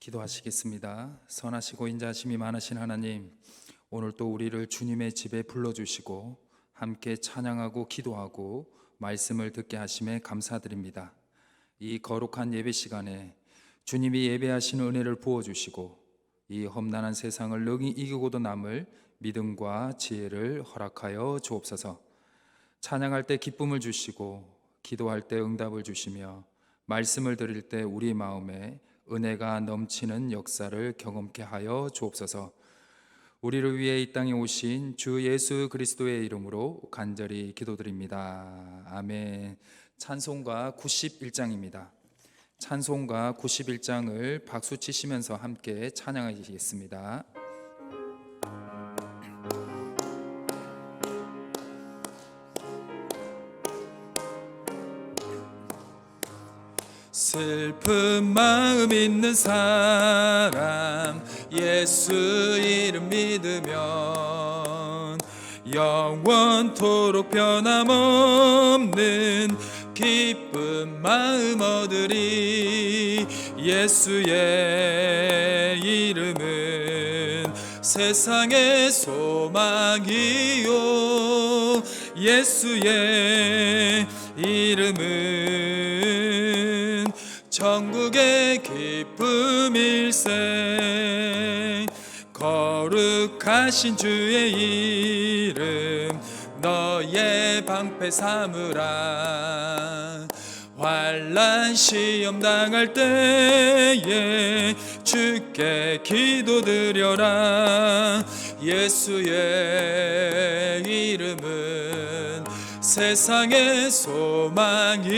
기도하시겠습니다. 선하시고 인자하심이 많으신 하나님, 오늘 또 우리를 주님의 집에 불러주시고 함께 찬양하고 기도하고 말씀을 듣게 하심에 감사드립니다. 이 거룩한 예배 시간에 주님이 예배하시는 은혜를 부어주시고 이 험난한 세상을 능히 이기고도 남을 믿음과 지혜를 허락하여 주옵소서. 찬양할 때 기쁨을 주시고 기도할 때 응답을 주시며 말씀을 드릴 때 우리 마음에 은혜가 넘치는 역사를 경험케 하여 주옵소서. 우리를 위해 이 땅에 오신 주 예수 그리스도의 이름으로 간절히 기도드립니다. 아멘. 찬송가 91장입니다. 찬송가 91장을 박수 치시면서 함께 찬양하시겠습니다. 슬픈 마음 있는 사람 예수 이름 믿으면 영원토록 변함없는 기쁜 마음 얻으리. 예수의 이름은 세상의 소망이요, 예수의 이름은 천국의 기쁨일세. 거룩하신 주의 이름 너의 방패 삼으라. 환난 시험 당할 때에 주께 기도드려라. 예수의 이름은 세상의 소망이요,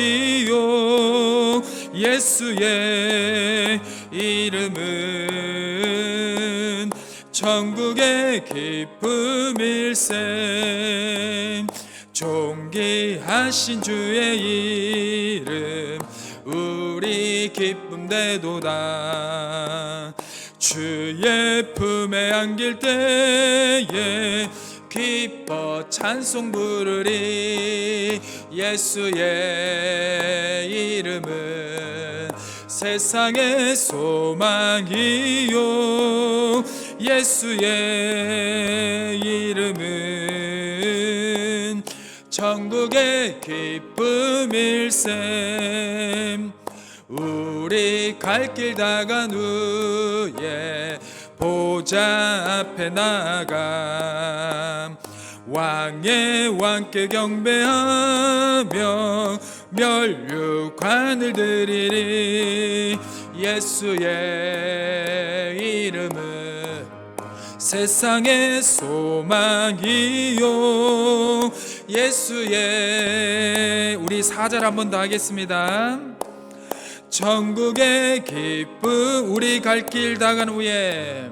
예수의 이름은 천국의 기쁨일세. 존귀하신 주의 이름 우리 기쁨 되도다. 주의 품에 안길 때에 기뻐 찬송 부르리. 예수의 이름은 세상의 소망이요, 예수의 이름은 천국의 기쁨일세. 우리 갈 길 다간 후에 보좌 앞에 나가 왕의 왕께 경배하며 멸류관을 드리리. 예수의 이름은 세상의 소망이요, 예수의 우리 4절 한 번 더 하겠습니다. 천국의 기쁨 우리 갈 길 다간 후에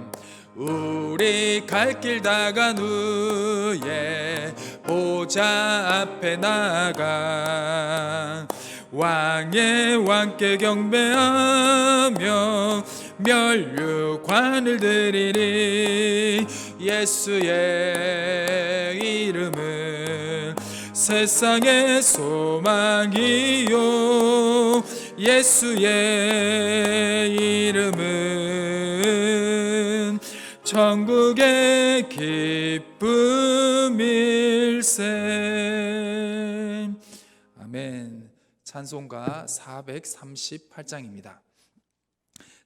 우리 갈 길 다간 후에 보좌 앞에 나가 왕의 왕께 경배하며 멸류관을 드리리. 예수의 이름은 세상의 소망이요, 예수의 이름은 천국의 기쁨일세. 아멘. 찬송가 438장입니다.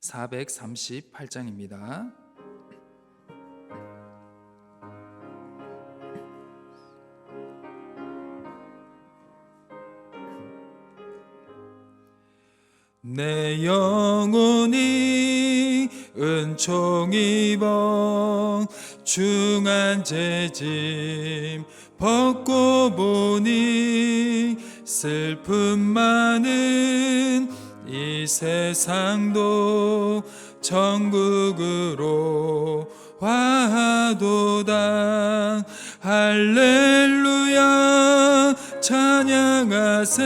438장입니다. 내 영혼이 은총 입어 중한 죄짐 벗고 보니 슬픔 많은 이 세상도 천국으로 화하도다. 할렐루야 찬양하세.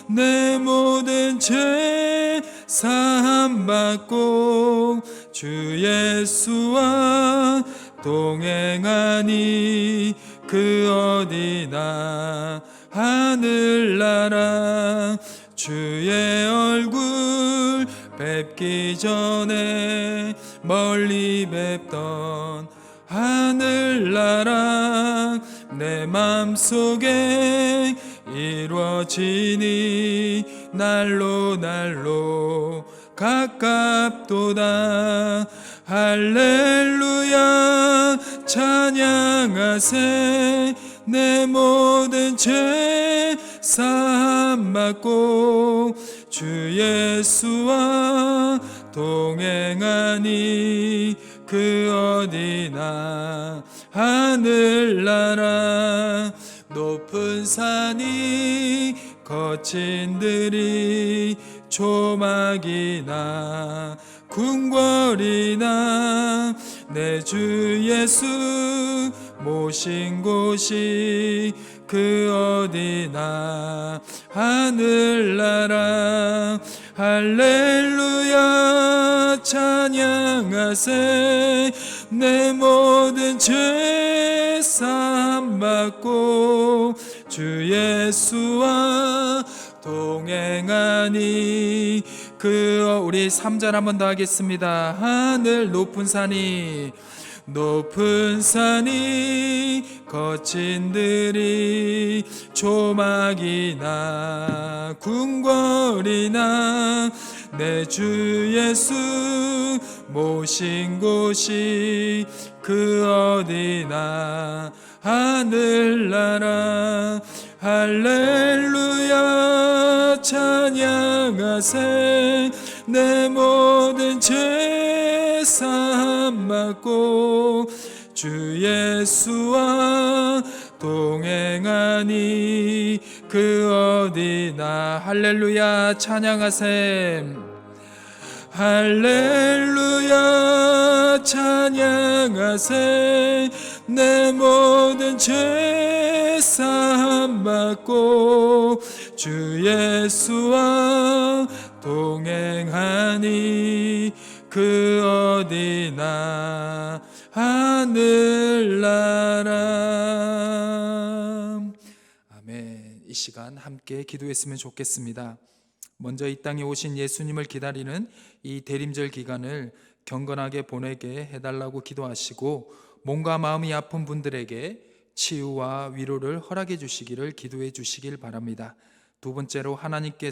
내 모든 죄 사함 받고 주 예수와 동행하니 그 어디나 하늘나라 주의 얼굴 뵙기 전에 멀리 뵙던 하늘나라 내 맘속에 이루어지니 날로 날로 가깝도다. 할렐루야 찬양하세. 내 모든 죄 사함 받고 주 예수와 동행하니 그 어디나 하늘나라 높은 산이 거친 들이 조막이나 궁궐이나 내 주 예수 모신 곳이 그 어디나 하늘나라. 할렐루야 찬양하세. 내 모든 죄 사함 받고 주 예수와 동행하니 그 우리 3절 한 번 더 하겠습니다. 하늘 높은 산이 거친 들이 조막이나 궁궐이나 내 주 예수 모신 곳이 그 어디나 하늘나라. 할렐루야 찬양하세. 내 모든 죄 사함 받고 주 예수와 동행하니 그 어디나. 할렐루야 찬양하세. 할렐루야 찬양하세. 내 모든 죄 사함 받고 주 예수와 동행하니 그 어디나 하늘나라. 아멘. 이 시간 함께 기도했으면 좋겠습니다. 먼저 이 땅에 오신 예수님을 기다리는 이 대림절 기간을 경건하게 보내게 해달라고 기도하시고, 몸과 마음이 아픈 분들에게 치유와 위로를 허락해 주시기를 기도해 주시길 바랍니다. 두 번째로 하나님께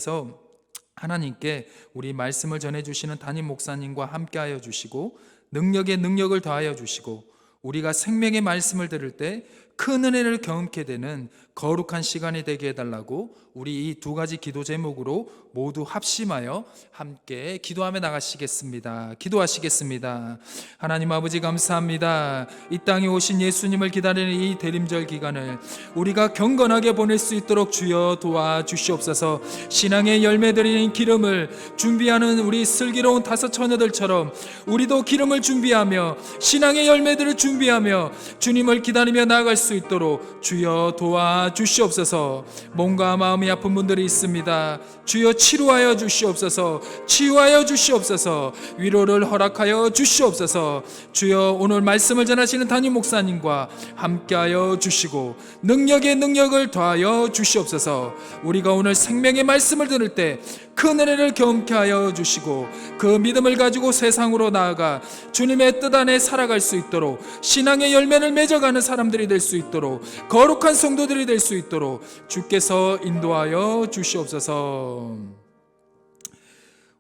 우리 말씀을 전해주시는 담임 목사님과 함께하여 주시고 능력에 능력을 더하여 주시고, 우리가 생명의 말씀을 들을 때 큰 은혜를 경험케 되는 거룩한 시간이 되게 해달라고 우리 이 두 가지 기도 제목으로 모두 합심하여 함께 기도하며 나가시겠습니다. 기도하시겠습니다. 하나님 아버지 감사합니다. 이 땅에 오신 예수님을 기다리는 이 대림절 기간을 우리가 경건하게 보낼 수 있도록 주여 도와주시옵소서. 신앙의 열매 드리는 기름을 준비하는 우리 슬기로운 다섯 처녀들처럼 우리도 기름을 준비하며 신앙의 열매들을 준비하며 주님을 기다리며 나아갈 수 있도록 주여 도와주시옵소서. 몸과 마음이 아픈 분들이 있습니다. 주여 치료하여 주시옵소서. 치유하여 주시옵소서. 위로를 허락하여 주시옵소서. 주여 오늘 말씀을 전하시는 담임 목사님과 함께하여 주시고 능력에 능력을 더하여 주시옵소서. 우리가 오늘 생명의 말씀을 들을 때 큰 은혜를 경험케 하여 주시고 그 믿음을 가지고 세상으로 나아가 주님의 뜻 안에 살아갈 수 있도록 신앙의 열매를 맺어가는 사람들이 될 수 있도록 거룩한 성도들이 될 수 있도록 주께서 인도하여 주시옵소서.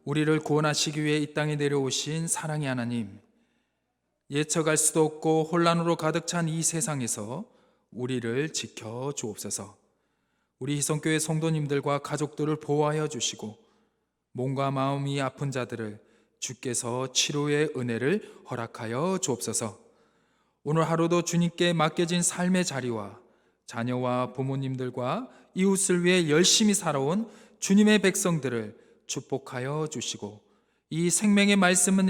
우리를 구원하시기 위해 이 땅에 내려오신 사랑의 하나님, 예측할 수도 없고 혼란으로 가득 찬 이 세상에서 우리를 지켜 주옵소서. 우리 희성교회 성도님들과 가족들을 보호하여 주시고 몸과 마음이 아픈 자들을 주께서 치료의 은혜를 허락하여 주옵소서. 오늘 하루도 주님께 맡겨진 삶의 자리와 자녀와 부모님들과 이웃을 위해 열심히 살아온 주님의 백성들을 축복하여 주시고 이 생명의 말씀은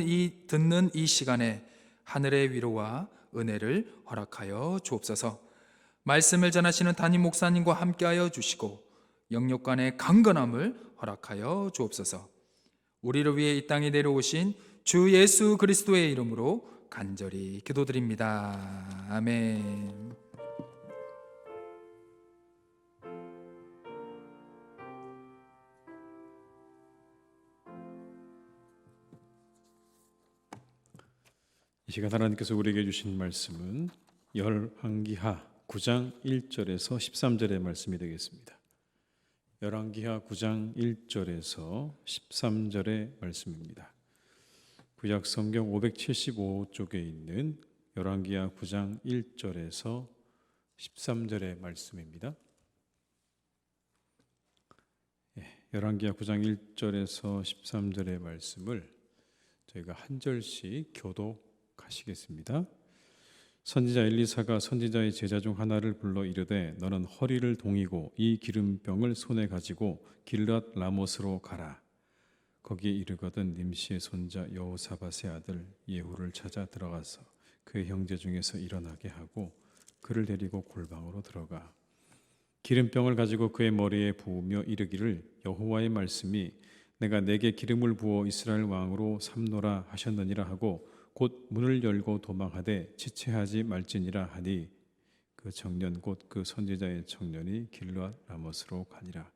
듣는 이 시간에 하늘의 위로와 은혜를 허락하여 주옵소서. 말씀을 전하시는 담임 목사님과 함께하여 주시고 영육간의 강건함을 허락하여 주옵소서. 우리를 위해 이 땅에 내려오신 주 예수 그리스도의 이름으로 간절히 기도드립니다. 아멘. 시간 하나님께서 우리에게 주신 말씀은 열왕기하 9장 1절에서 13절의 말씀이 되겠습니다. 열왕기하 9장 1절에서 13절의 말씀입니다. 구약 성경 575쪽에 있는 열왕기하 9장 1절에서 13절의 말씀입니다. 열왕기하 9장 1절에서 13절의 말씀을 저희가 한 절씩 교독하시겠습니다. 선지자 엘리사가 선지자의 제자 중 하나를 불러 이르되 너는 허리를 동이고 이 기름병을 손에 가지고 길앗 라못으로 가라. 거기에 이르거든 님시의 손자 여호사밧의 아들 예후를 찾아 들어가서 그의 형제 중에서 일어나게 하고 그를 데리고 골방으로 들어가 기름병을 가지고 그의 머리에 부으며 이르기를 여호와의 말씀이 내가 내게 기름을 부어 이스라엘 왕으로 삼노라 하셨느니라 하고 곧 문을 열고 도망하되 지체하지 말지니라 하니 그 청년 곧 그 선지자의 청년이 길앗 라못으로 가니라.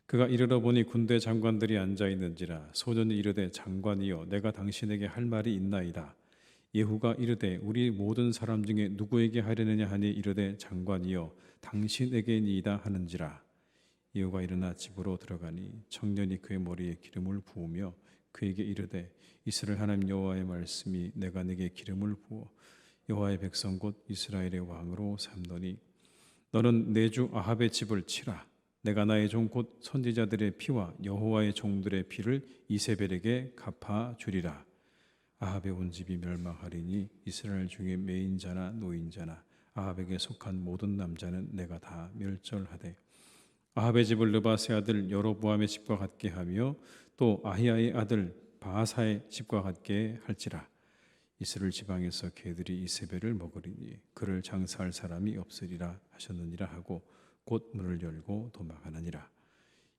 그가 이르러 보니 군대 장관들이 앉아 있는지라. 소년이 이르되 장관이여 내가 당신에게 할 말이 있나이다. 예후가 이르되 우리 모든 사람 중에 누구에게 하려느냐 하니 이르되 장관이여 당신에게니이다 하는지라. 예후가 일어나 집으로 들어가니 청년이 그의 머리에 기름을 부으며 그에게 이르되 이스라엘 하나님 여호와의 말씀이 내가 네게 기름을 부어 여호와의 백성 곧 이스라엘의 왕으로 삼노니 너는 내 주 아합의 집을 치라. 내가 나의 종 곧 선지자들의 피와 여호와의 종들의 피를 이세벨에게 갚아 주리라. 아합의 온 집이 멸망하리니 이스라엘 중에 매인자나 노인자나 아합에게 속한 모든 남자는 내가 다 멸절하되 아합의 집을 느바세 아들 여로보암의 집과 같게 하며 또 아히야의 아들 바하사의 집과 같게 할지라. 이스라엘 지방에서 개들이 이세벨을 먹으리니 그를 장사할 사람이 없으리라 하셨느니라 하고 곧 문을 열고 도망하느니라.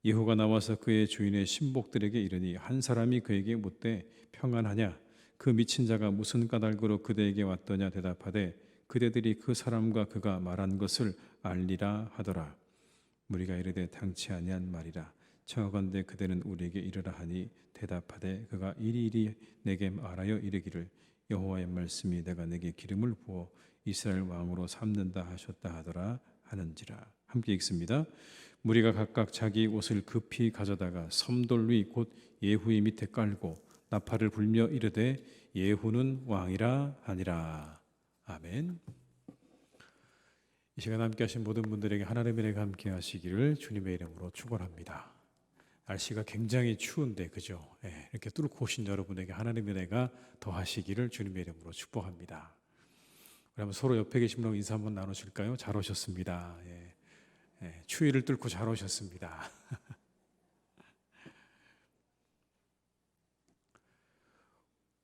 예후가 나와서 그의 주인의 신복들에게 이르니 한 사람이 그에게 묻되 평안하냐. 그 미친 자가 무슨 까닭으로 그대에게 왔더냐 대답하되 그대들이 그 사람과 그가 말한 것을 알리라 하더라. 무리가 이르되 당치 아니한 말이라. 청하건대 그대는 우리에게 이르라 하니 대답하되 그가 이리이리 내게 말하여 이르기를 여호와의 말씀이 내가 내게 기름을 부어 이스라엘 왕으로 삼는다 하셨다 하더라 하는지라. 함께 읽습니다. 무리가 각각 자기 옷을 급히 가져다가 섬돌 위 곧 예후의 밑에 깔고 나팔을 불며 이르되 예후는 왕이라 하니라. 아멘. 이 시간 함께 하신 모든 분들에게 하나님의 은혜가 함께 하시기를 주님의 이름으로 축원합니다. 날씨가 굉장히 추운데 그죠? 이렇게 뚫고 오신 여러분에게 하나님의 은혜가 더하시기를 주님의 이름으로 축복합니다. 그러면 서로 옆에 계신 분 인사 한번 나누실까요? 잘 오셨습니다. 추위를 뚫고 잘 오셨습니다.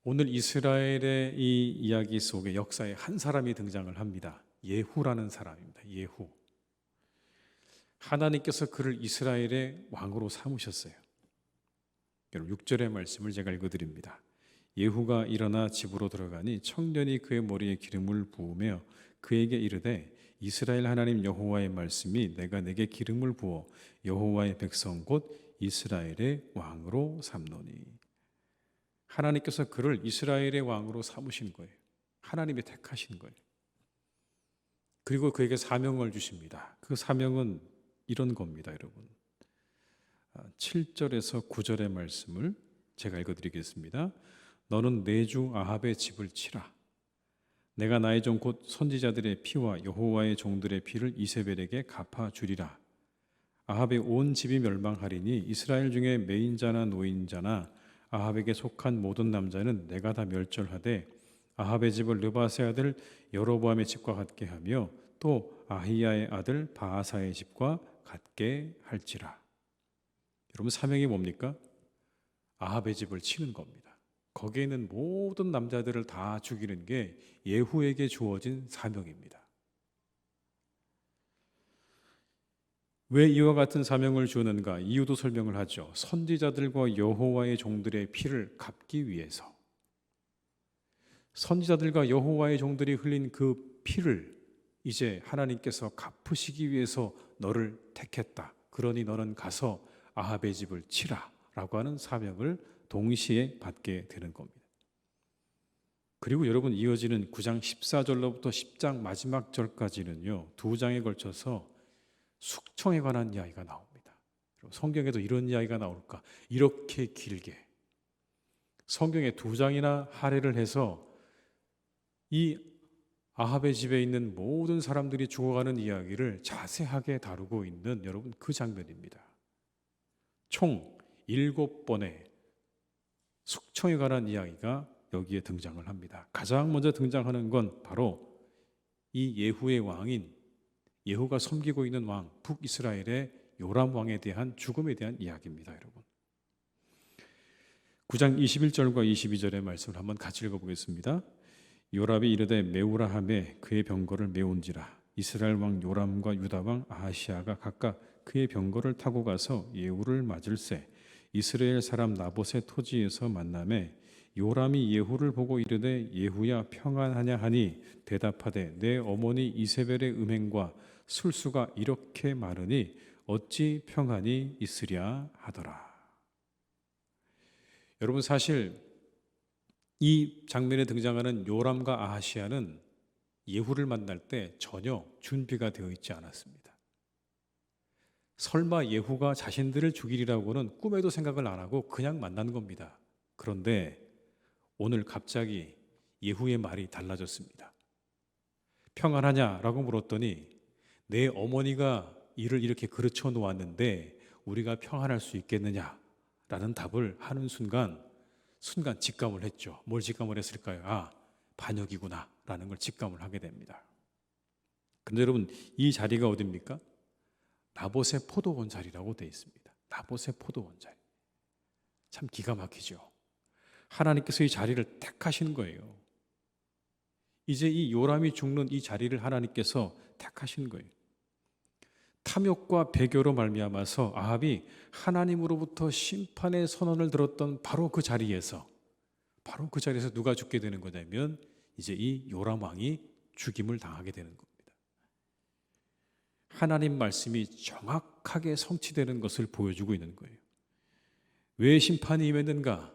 오늘 이스라엘의 이 이야기 속에 역사에 한 사람이 등장을 합니다. 예후라는 사람입니다. 예후. 하나님께서 그를 이스라엘의 왕으로 삼으셨어요. 여러분 6절의 말씀을 제가 읽어드립니다. 예후가 일어나 집으로 들어가니 청년이 그의 머리에 기름을 부으며 그에게 이르되 이스라엘 하나님 여호와의 말씀이 내가 내게 기름을 부어 여호와의 백성 곧 이스라엘의 왕으로 삼노니. 하나님께서 그를 이스라엘의 왕으로 삼으신 거예요. 하나님이 택하신 거예요. 그리고 그에게 사명을 주십니다. 그 사명은 이런 겁니다, 여러분. 7절에서 9절의 말씀을 제가 읽어드리겠습니다. 너는 내 주 아합의 집을 치라. 내가 나의 종 곧 선지자들의 피와 여호와의 종들의 피를 이세벨에게 갚아주리라. 아합의 온 집이 멸망하리니 이스라엘 중에 매인자나 노인자나 아합에게 속한 모든 남자는 내가 다 멸절하되 아합의 집을 느바세 아들 여로보암의 집과 같게 하며 또 아히야의 아들 바하사의 집과 같게 할지라. 여러분 사명이 뭡니까? 아합의 집을 치는 겁니다. 거기에 있는 모든 남자들을 다 죽이는 게 예후에게 주어진 사명입니다. 왜 이와 같은 사명을 주는가? 이유도 설명을 하죠. 선지자들과 여호와의 종들의 피를 갚기 위해서. 선지자들과 여호와의 종들이 흘린 그 피를 이제 하나님께서 갚으시기 위해서 너를 택했다. 그러니 너는 가서 아합의 집을 치라 라고 하는 사명을 동시에 받게 되는 겁니다. 그리고 여러분 이어지는 9장 14절로부터 10장 마지막 절까지는요, 2장에 걸쳐서 숙청에 관한 이야기가 나옵니다. 성경에도 이런 이야기가 나올까? 이렇게 길게 성경에 2장이나 할애를 해서 이 아합의 집에 있는 모든 사람들이 죽어가는 이야기를 자세하게 다루고 있는 여러분 그 장면입니다. 총 7번의 숙청에 관한 이야기가 여기에 등장을 합니다. 가장 먼저 등장하는 건 바로 이 예후의 왕인, 예후가 섬기고 있는 왕, 북이스라엘의 요람 왕에 대한 죽음에 대한 이야기입니다. 여러분 9장 21절과 22절의 말씀을 한번 같이 읽어보겠습니다. 요람이 이르되 메우라 하매 그의 병거를 메운지라. 이스라엘 왕 요람과 유다 왕 아하시아가 각각 그의 병거를 타고 가서 예후를 맞을새 이스라엘 사람 나봇의 토지에서 만나매 요람이 예후를 보고 이르되 예후야 평안하냐 하니 대답하되 내 어머니 이세벨의 음행과 술수가 이렇게 많으니 어찌 평안이 있으랴 하더라. 여러분 사실 이 장면에 등장하는 요람과 아하시아는 예후를 만날 때 전혀 준비가 되어 있지 않았습니다. 설마 예후가 자신들을 죽이리라고는 꿈에도 생각을 안 하고 그냥 만난 겁니다. 그런데 오늘 갑자기 예후의 말이 달라졌습니다. 평안하냐라고 물었더니 내 어머니가 이를 이렇게 그르쳐 놓았는데 우리가 평안할 수 있겠느냐라는 답을 하는 순간 직감을 했죠. 뭘 직감을 했을까요? 아, 반역이구나 라는 걸 직감을 하게 됩니다. 근데 여러분 이 자리가 어디입니까? 나봇의 포도원 자리라고 되어 있습니다. 나봇의 포도원 자리. 참 기가 막히죠. 하나님께서 이 자리를 택하신 거예요. 이제 이 요람이 죽는 이 자리를 하나님께서 택하신 거예요. 탐욕과 배교로 말미암아서 아합이 하나님으로부터 심판의 선언을 들었던 바로 그 자리에서 누가 죽게 되는 거냐면 이제 이 요람 왕이 죽임을 당하게 되는 겁니다. 하나님 말씀이 정확하게 성취되는 것을 보여주고 있는 거예요. 왜 심판이 임했는가?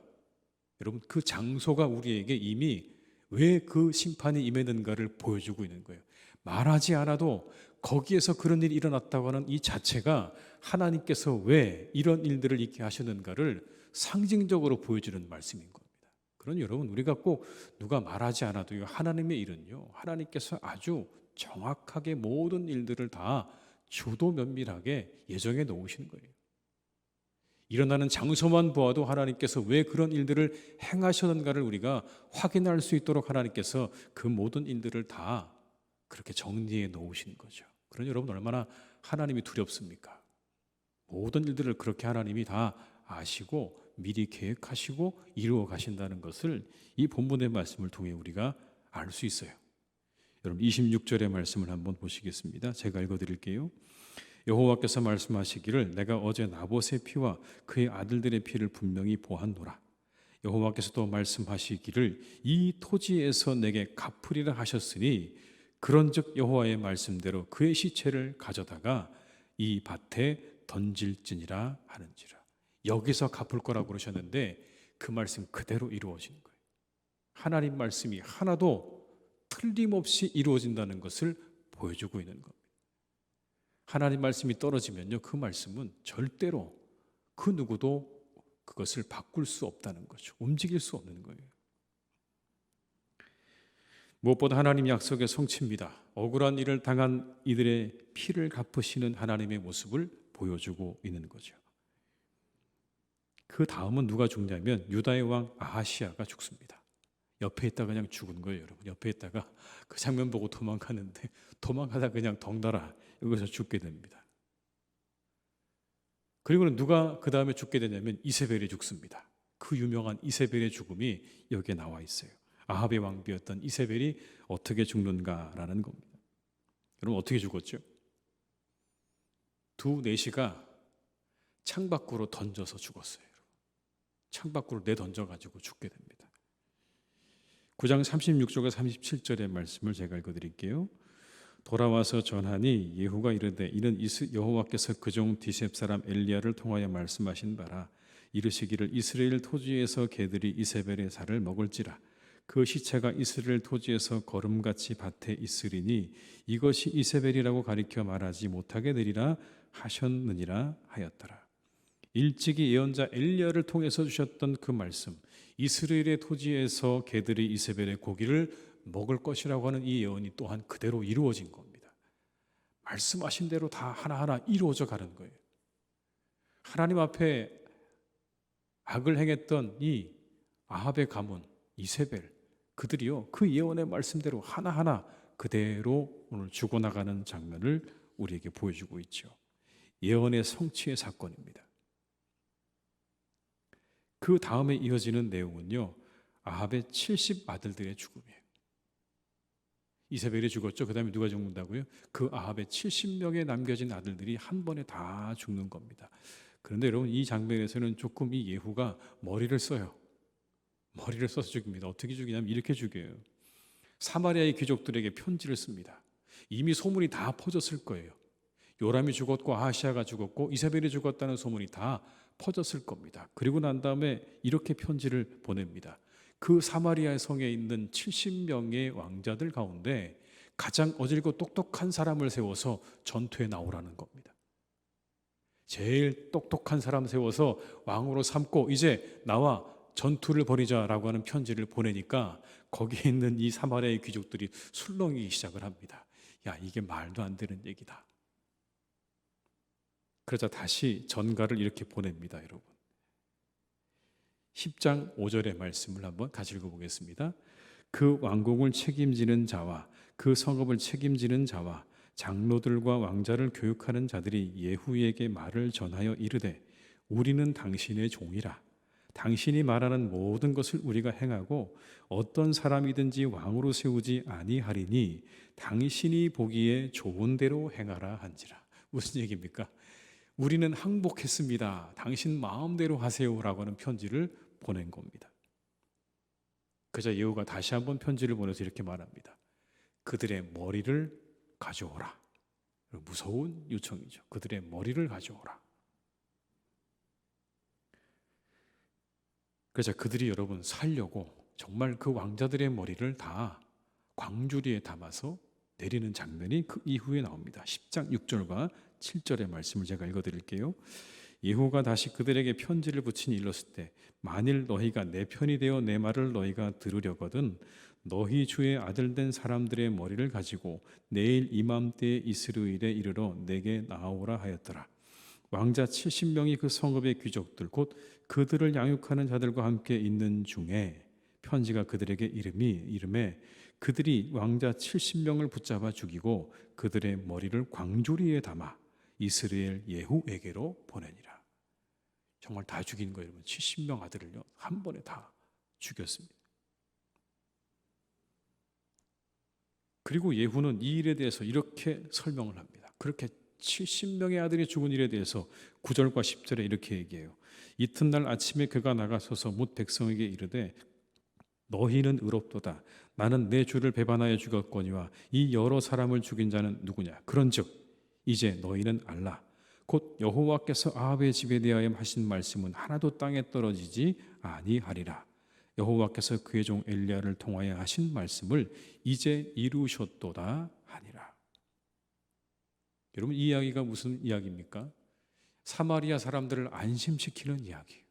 여러분 그 장소가 우리에게 이미 왜 그 심판이 임했는가를 보여주고 있는 거예요. 말하지 않아도 거기에서 그런 일이 일어났다고 하는 이 자체가 하나님께서 왜 이런 일들을 있게 하셨는가를 상징적으로 보여주는 말씀인 겁니다. 그러니 여러분 우리가 꼭 누가 말하지 않아도 하나님의 일은요, 하나님께서 아주 정확하게 모든 일들을 다 주도 면밀하게 예정해 놓으신 거예요. 일어나는 장소만 보아도 하나님께서 왜 그런 일들을 행하셨는가를 우리가 확인할 수 있도록 하나님께서 그 모든 일들을 다 그렇게 정리해 놓으신 거죠. 그러니 여러분 얼마나 하나님이 두렵습니까? 모든 일들을 그렇게 하나님이 다 아시고 미리 계획하시고 이루어 가신다는 것을 이 본문의 말씀을 통해 우리가 알 수 있어요. 여러분 26절의 말씀을 한번 보시겠습니다. 제가 읽어드릴게요. 여호와께서 말씀하시기를 내가 어제 나봇의 피와 그의 아들들의 피를 분명히 보았노라. 여호와께서도 말씀하시기를 이 토지에서 내게 갚으리라 하셨으니 그런즉 여호와의 말씀대로 그의 시체를 가져다가 이 밭에 던질지니라 하는지라. 여기서 갚을 거라고 그러셨는데 그 말씀 그대로 이루어지는 거예요. 하나님 말씀이 하나도 틀림없이 이루어진다는 것을 보여주고 있는 겁니다. 하나님 말씀이 떨어지면요, 그 말씀은 절대로 그 누구도 그것을 바꿀 수 없다는 거죠. 움직일 수 없는 거예요. 무엇보다 하나님 약속의 성취입니다. 억울한 일을 당한 이들의 피를 갚으시는 하나님의 모습을 보여주고 있는 거죠. 그 다음은 누가 죽냐면 유다의 왕 아하시아가 죽습니다. 옆에 있다가 그냥 죽은 거예요, 여러분. 옆에 있다가 그 장면 보고 도망가는데 도망가다 그냥 덩달아 여기서 죽게 됩니다. 그리고는 누가 그 다음에 죽게 되냐면 이세벨이 죽습니다. 그 유명한 이세벨의 죽음이 여기에 나와 있어요. 아합의 왕비였던 이세벨이 어떻게 죽는가라는 겁니다. 여러분 어떻게 죽었죠? 두 내시가 창밖으로 던져서 죽었어요. 창밖으로 내던져가지고 죽게 됩니다. 9장 36절과 37절의 말씀을 제가 읽어드릴게요. 돌아와서 전하니 예후가 이르되 이는 여호와께서 그종 디셉 사람 엘리야를 통하여 말씀하신 바라. 이르시기를 이스라엘 토지에서 개들이 이세벨의 살을 먹을지라. 그 시체가 이스라엘 토지에서 거름같이 밭에 있으리니 이것이 이세벨이라고 가리켜 말하지 못하게 되리라 하셨느니라 하였더라. 일찍이 예언자 엘리야를 통해서 주셨던 그 말씀, 이스라엘의 토지에서 개들이 이세벨의 고기를 먹을 것이라고 하는 이 예언이 또한 그대로 이루어진 겁니다. 말씀하신 대로 다 하나하나 이루어져 가는 거예요. 하나님 앞에 악을 행했던 이 아합의 가문, 이세벨, 그들이요 그 예언의 말씀대로 하나하나 그대로 오늘 죽어나가는 장면을 우리에게 보여주고 있죠. 예언의 성취의 사건입니다. 그 다음에 이어지는 내용은요, 아합의 70 아들들의 죽음이에요. 이세벨이 죽었죠. 그 다음에 누가 죽는다고요? 그 아합의 70명의 남겨진 아들들이 한 번에 다 죽는 겁니다. 그런데 여러분, 이 장면에서는 조금 이 예후가 머리를 써요. 머리를 써서 죽입니다. 어떻게 죽이냐면 이렇게 죽여요. 사마리아의 귀족들에게 편지를 씁니다. 이미 소문이 다 퍼졌을 거예요. 요람이 죽었고 아하시아가 죽었고 이세벨이 죽었다는 소문이 다 퍼졌을 겁니다. 그리고 난 다음에 이렇게 편지를 보냅니다. 그 사마리아 성에 있는 70명의 왕자들 가운데 가장 어질고 똑똑한 사람을 세워서 전투에 나오라는 겁니다. 제일 똑똑한 사람 세워서 왕으로 삼고 이제 나와 전투를 벌이자라고 하는 편지를 보내니까 거기에 있는 이 사마리아의 귀족들이 술렁이기 시작을 합니다. 야, 이게 말도 안 되는 얘기다. 그러자 다시 전가를 이렇게 보냅니다, 여러분. 10장 5절의 말씀을 한번 같이 읽어보겠습니다. 그 왕궁을 책임지는 자와 그 성읍을 책임지는 자와 장로들과 왕자를 교육하는 자들이 예후에게 말을 전하여 이르되 우리는 당신의 종이라. 당신이 말하는 모든 것을 우리가 행하고 어떤 사람이든지 왕으로 세우지 아니하리니 당신이 보기에 좋은 대로 행하라 한지라. 무슨 얘기입니까? 우리는 항복했습니다. 당신 마음대로 하세요라고 하는 편지를 보낸 겁니다. 그자 예후가 다시 한번 편지를 보내서 이렇게 말합니다. 그들의 머리를 가져오라. 무서운 요청이죠. 그들의 머리를 가져오라. 그래서 그들이 여러분 살려고 정말 그 왕자들의 머리를 다 광주리에 담아서 내리는 장면이 그 이후에 나옵니다. 10장 6절과 7절의 말씀을 제가 읽어드릴게요. 예후가 다시 그들에게 편지를 붙이니 일렀을 때 만일 너희가 내 편이 되어 내 말을 너희가 들으려거든 너희 주의 아들 된 사람들의 머리를 가지고 내일 이맘때에 이스라엘에 이르러 내게 나오라 하였더라. 왕자 70명이 그 성읍의 귀족들 곧 그들을 양육하는 자들과 함께 있는 중에 편지가 그들에게 이름에 그들이 왕자 70명을 붙잡아 죽이고 그들의 머리를 광주리에 담아 이스라엘 예후에게로 보내니라. 정말 다 죽인 거예요, 여러분. 70명 아들을요 한 번에 다 죽였습니다. 그리고 예후는 이 일에 대해서 이렇게 설명을 합니다. 그렇게 70명의 아들이 죽은 일에 대해서 9절과 10절에 이렇게 얘기해요. 이튿날 아침에 그가 나가서서 뭇 백성에게 이르되 너희는 의롭도다. 나는 내 주를 배반하여 죽였거니와 이 여러 사람을 죽인 자는 누구냐. 그런즉 이제 너희는 알라. 곧 여호와께서 아합의 집에 대하여 하신 말씀은 하나도 땅에 떨어지지 아니하리라. 여호와께서 그의 종 엘리야를 통하여 하신 말씀을 이제 이루셨도다 하니라. 여러분, 이 이야기가 무슨 이야기입니까? 사마리아 사람들을 안심시키는 이야기예요.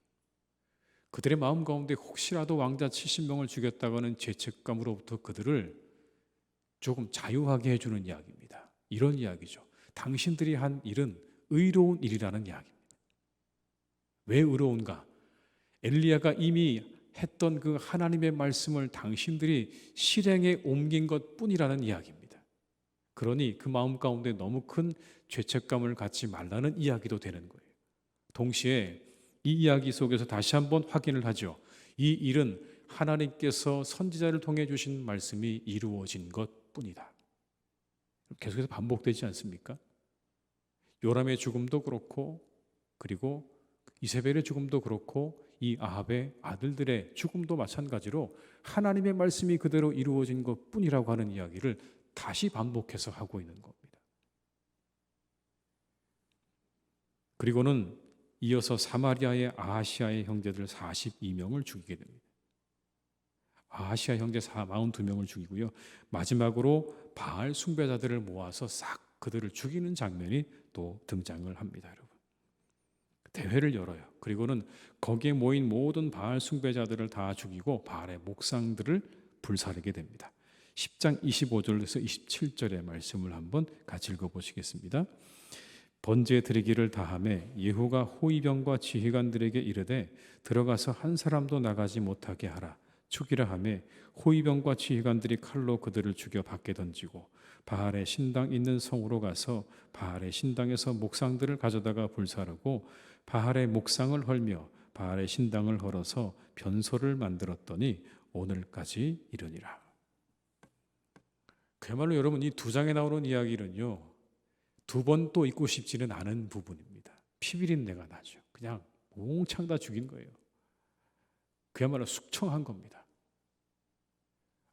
그들의 마음 가운데 혹시라도 왕자 70명을 죽였다가는 죄책감으로부터 그들을 조금 자유하게 해주는 이야기입니다. 이런 이야기죠. 당신들이 한 일은 의로운 일이라는 이야기입니다. 왜 의로운가? 엘리야가 이미 했던 그 하나님의 말씀을 당신들이 실행에 옮긴 것뿐이라는 이야기입니다. 그러니 그 마음 가운데 너무 큰 죄책감을 갖지 말라는 이야기도 되는 거예요. 동시에 이 이야기 속에서 다시 한번 확인을 하죠. 이 일은 하나님께서 선지자를 통해 주신 말씀이 이루어진 것뿐이다. 계속해서 반복되지 않습니까? 요람의 죽음도 그렇고 그리고 이세벨의 죽음도 그렇고 이 아합의 아들들의 죽음도 마찬가지로 하나님의 말씀이 그대로 이루어진 것뿐이라고 하는 이야기를 다시 반복해서 하고 있는 겁니다. 그리고는 이어서 사마리아의 아하시아의 형제들 42명을 죽이게 됩니다. 아하시아 형제 42명을 죽이고요. 마지막으로 바알 숭배자들을 모아서 싹 그들을 죽이는 장면이 또 등장을 합니다, 여러분. 대회를 열어요. 그리고는 거기에 모인 모든 바알 숭배자들을 다 죽이고 바알의 목상들을 불사르게 됩니다. 10장 25절에서 27절의 말씀을 한번 같이 읽어보시겠습니다. 번제 드리기를 다하매 예후가 호위병과 지휘관들에게 이르되 들어가서 한 사람도 나가지 못하게 하라. 죽이라 하매 호위병과 지휘관들이 칼로 그들을 죽여 밖에 던지고 바알의 신당 있는 성으로 가서 바알의 신당에서 목상들을 가져다가 불사르고 바알의 목상을 헐며 바알의 신당을 헐어서 변소를 만들었더니 오늘까지 이르니라. 그야말로 여러분, 이 두 장에 나오는 이야기는요, 두 번 또 읽고 싶지는 않은 부분입니다. 피비린내가 나죠. 그냥 몽창 다 죽인 거예요. 그야말로 숙청한 겁니다.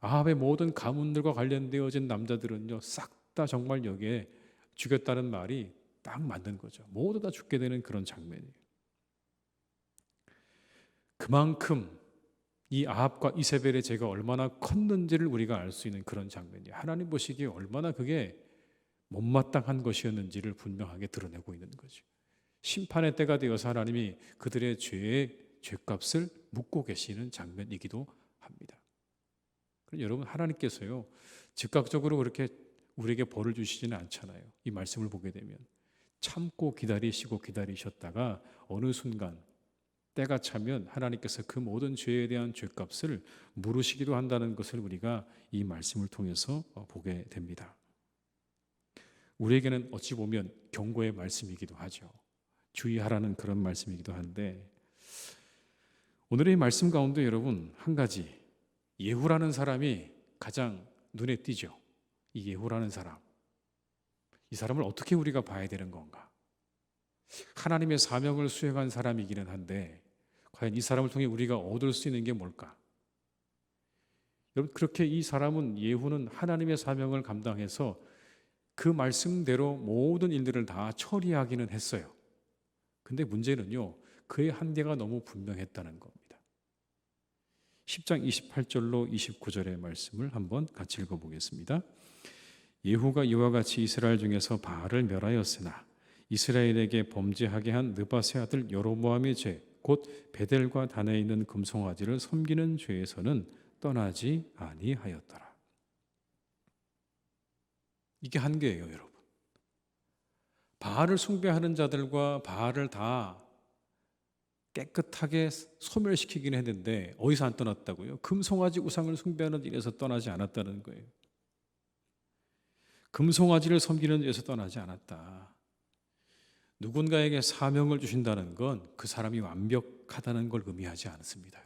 아합의 모든 가문들과 관련되어진 남자들은요, 싹 다 정말 여기에 죽였다는 말이 딱 맞는 거죠. 모두 다 죽게 되는 그런 장면이에요. 그만큼 이 아합과 이세벨의 죄가 얼마나 컸는지를 우리가 알 수 있는 그런 장면이에요. 하나님 보시기에 얼마나 그게 못마땅한 것이었는지를 분명하게 드러내고 있는 거죠. 심판의 때가 되어서 하나님이 그들의 죄의 죄값을 묻고 계시는 장면이기도 합니다. 여러분, 하나님께서요, 즉각적으로 그렇게 우리에게 벌을 주시지는 않잖아요. 이 말씀을 보게 되면 참고 기다리시고 기다리셨다가 어느 순간 때가 차면 하나님께서 그 모든 죄에 대한 죄값을 물으시기도 한다는 것을 우리가 이 말씀을 통해서 보게 됩니다. 우리에게는 어찌 보면 경고의 말씀이기도 하죠. 주의하라는 그런 말씀이기도 한데, 오늘의 말씀 가운데 여러분, 한 가지, 예후라는 사람이 가장 눈에 띄죠. 이 예후라는 사람, 이 사람을 어떻게 우리가 봐야 되는 건가? 하나님의 사명을 수행한 사람이기는 한데 과연 이 사람을 통해 우리가 얻을 수 있는 게 뭘까? 여러분, 그렇게 이 사람은, 예후는 하나님의 사명을 감당해서 그 말씀대로 모든 일들을 다 처리하기는 했어요. 근데 문제는요, 그의 한계가 너무 분명했다는 겁니다. 10장 28절로 29절의 말씀을 한번 같이 읽어보겠습니다. 예후가 이와 같이 이스라엘 중에서 바알을 멸하였으나 이스라엘에게 범죄하게 한 느바세 아들 여로보암의 죄, 곧 베델과 단에 있는 금송아지를 섬기는 죄에서는 떠나지 아니하였더라. 이게 한계예요, 여러분. 바알을 숭배하는 자들과 바알을 다 깨끗하게 소멸시키긴 했는데 어디서 안 떠났다고요? 금송아지 우상을 숭배하는 일에서 떠나지 않았다는 거예요. 금송아지를 섬기는 일에서 떠나지 않았다. 누군가에게 사명을 주신다는 건 그 사람이 완벽하다는 걸 의미하지 않습니다.